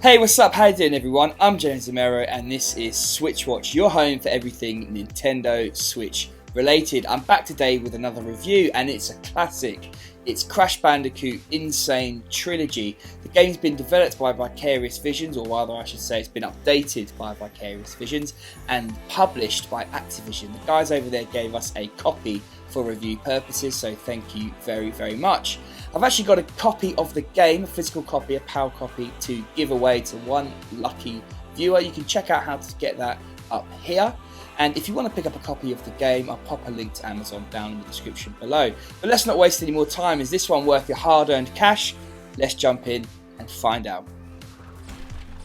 Hey, what's up? How you doing, everyone? I'm James Zamero, and this is SwitchWatch, your home for everything Nintendo Switch related. I'm back today with another review, and it's a classic. It's Crash Bandicoot Sane Trilogy. The game's been developed by Vicarious Visions, or rather I should say it's been updated by Vicarious Visions and published by Activision. The guys over there gave us a copy for review purposes, so thank you very, very much. I've actually got a copy of the game, a physical copy, a PAL copy, to give away to one lucky viewer. You can check out how to get that up here. And if you want to pick up a copy of the game, I'll pop a link to Amazon down in the description below. But let's not waste any more time. Is this one worth your hard-earned cash? Let's jump in and find out.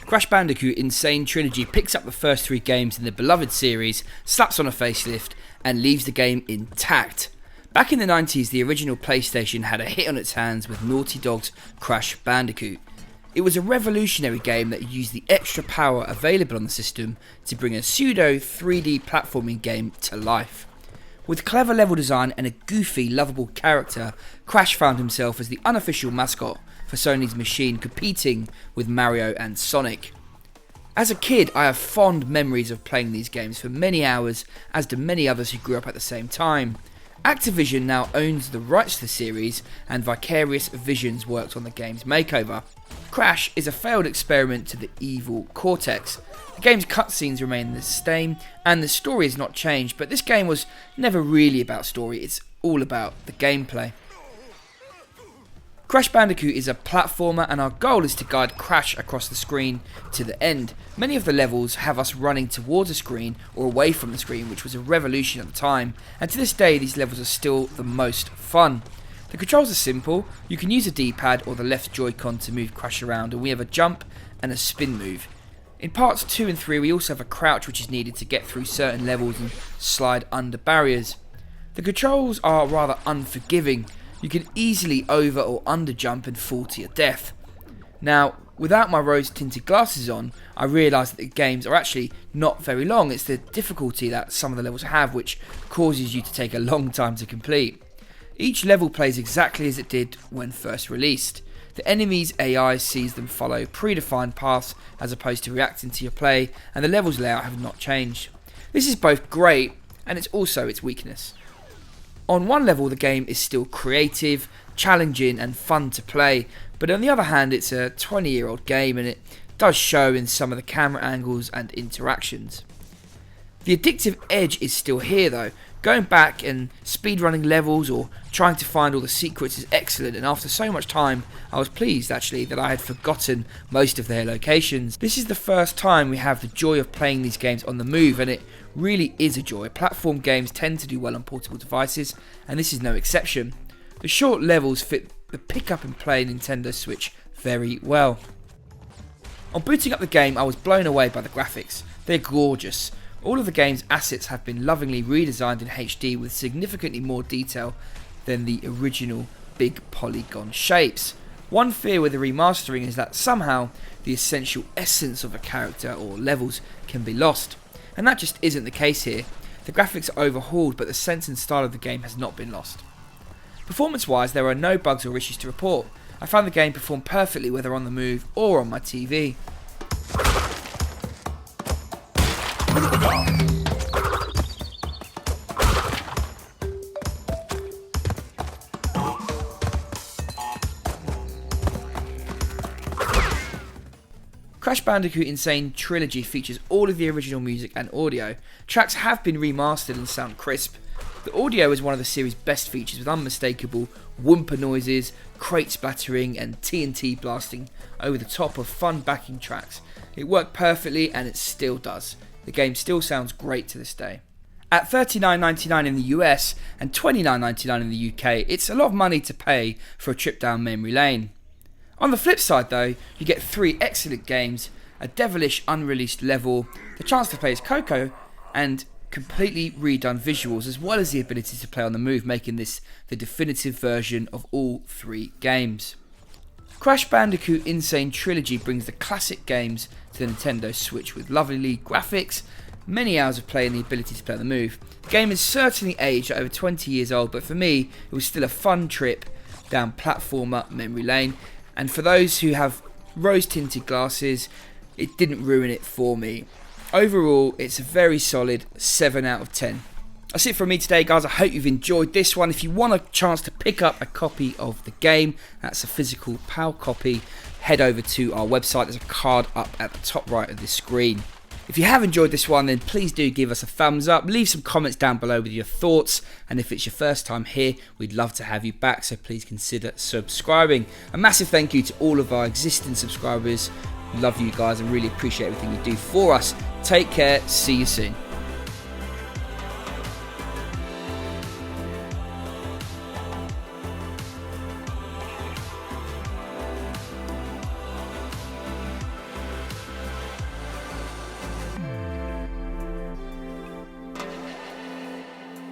Crash Bandicoot Sane Trilogy picks up the first three games in the beloved series, slaps on a facelift, and leaves the game intact. Back in the 90s, the original PlayStation had a hit on its hands with Naughty Dog's Crash Bandicoot. It was a revolutionary game that used the extra power available on the system to bring a pseudo 3D platforming game to life. With clever level design and a goofy, lovable character, Crash found himself as the unofficial mascot for Sony's machine, competing with Mario and Sonic. As a kid, I have fond memories of playing these games for many hours, as do many others who grew up at the same time. Activision now owns the rights to the series, and Vicarious Visions worked on the game's makeover. Crash is a failed experiment to the evil Cortex. The game's cutscenes remain the same, and the story has not changed, but this game was never really about story, it's all about the gameplay. Crash Bandicoot is a platformer, and our goal is to guide Crash across the screen to the end. Many of the levels have us running towards a screen or away from the screen, which was a revolution at the time, and to this day these levels are still the most fun. The controls are simple. You can use a D-pad or the left Joy-Con to move Crash around, and we have a jump and a spin move. In parts 2 and 3 we also have a crouch which is needed to get through certain levels and slide under barriers. The controls are rather unforgiving. You can easily over or under jump and fall to your death. Now, without my rose-tinted glasses on, I realised that the games are actually not very long. It's the difficulty that some of the levels have which causes you to take a long time to complete. Each level plays exactly as it did when first released. The enemy's AI sees them follow predefined paths as opposed to reacting to your play, and the level's layout have not changed. This is both great and it's also its weakness. On one level the game is still creative, challenging and fun to play, but on the other hand it's a 20-year-old game and it does show in some of the camera angles and interactions. The addictive edge is still here though. Going back and speedrunning levels or trying to find all the secrets is excellent, and after so much time I was pleased actually that I had forgotten most of their locations. This is the first time we have the joy of playing these games on the move, and it really is a joy. Platform games tend to do well on portable devices, and this is no exception. The short levels fit the pick up and play Nintendo Switch very well. On booting up the game I was blown away by the graphics. They're gorgeous. All of the game's assets have been lovingly redesigned in HD with significantly more detail than the original big polygon shapes. One fear with the remastering is that somehow the essential essence of a character or levels can be lost, and that just isn't the case here. The graphics are overhauled, but the sense and style of the game has not been lost. Performance wise, there are no bugs or issues to report. I found the game performed perfectly whether on the move or on my TV. Crash Bandicoot Sane Trilogy features all of the original music and audio. Tracks have been remastered and sound crisp. The audio is one of the series' best features, with unmistakable whoomper noises, crate splattering and TNT blasting over the top of fun backing tracks. It worked perfectly and it still does. The game still sounds great to this day. At $39.99 in the US and $29.99 in the UK, it's a lot of money to pay for a trip down memory lane. On the flip side though, you get 3 excellent games, a devilish unreleased level, the chance to play as Coco, and completely redone visuals, as well as the ability to play on the move, making this the definitive version of all 3 games. Crash Bandicoot Sane Trilogy brings the classic games to the Nintendo Switch with lovely graphics, many hours of play and the ability to play on the move. The game is certainly aged at over 20 years old, but for me it was still a fun trip down platformer memory lane, and for those who have rose tinted glasses, it didn't ruin it for me. Overall, it's a very solid 7 out of 10. That's it from me today, guys. I hope you've enjoyed this one. If you want a chance to pick up a copy of the game, that's a physical PAL copy, head over to our website. There's a card up at the top right of this screen. If you have enjoyed this one, then please do give us a thumbs up. Leave some comments down below with your thoughts. And if it's your first time here, we'd love to have you back, so please consider subscribing. A massive thank you to all of our existing subscribers. Love you guys and really appreciate everything you do for us. Take care. See you soon.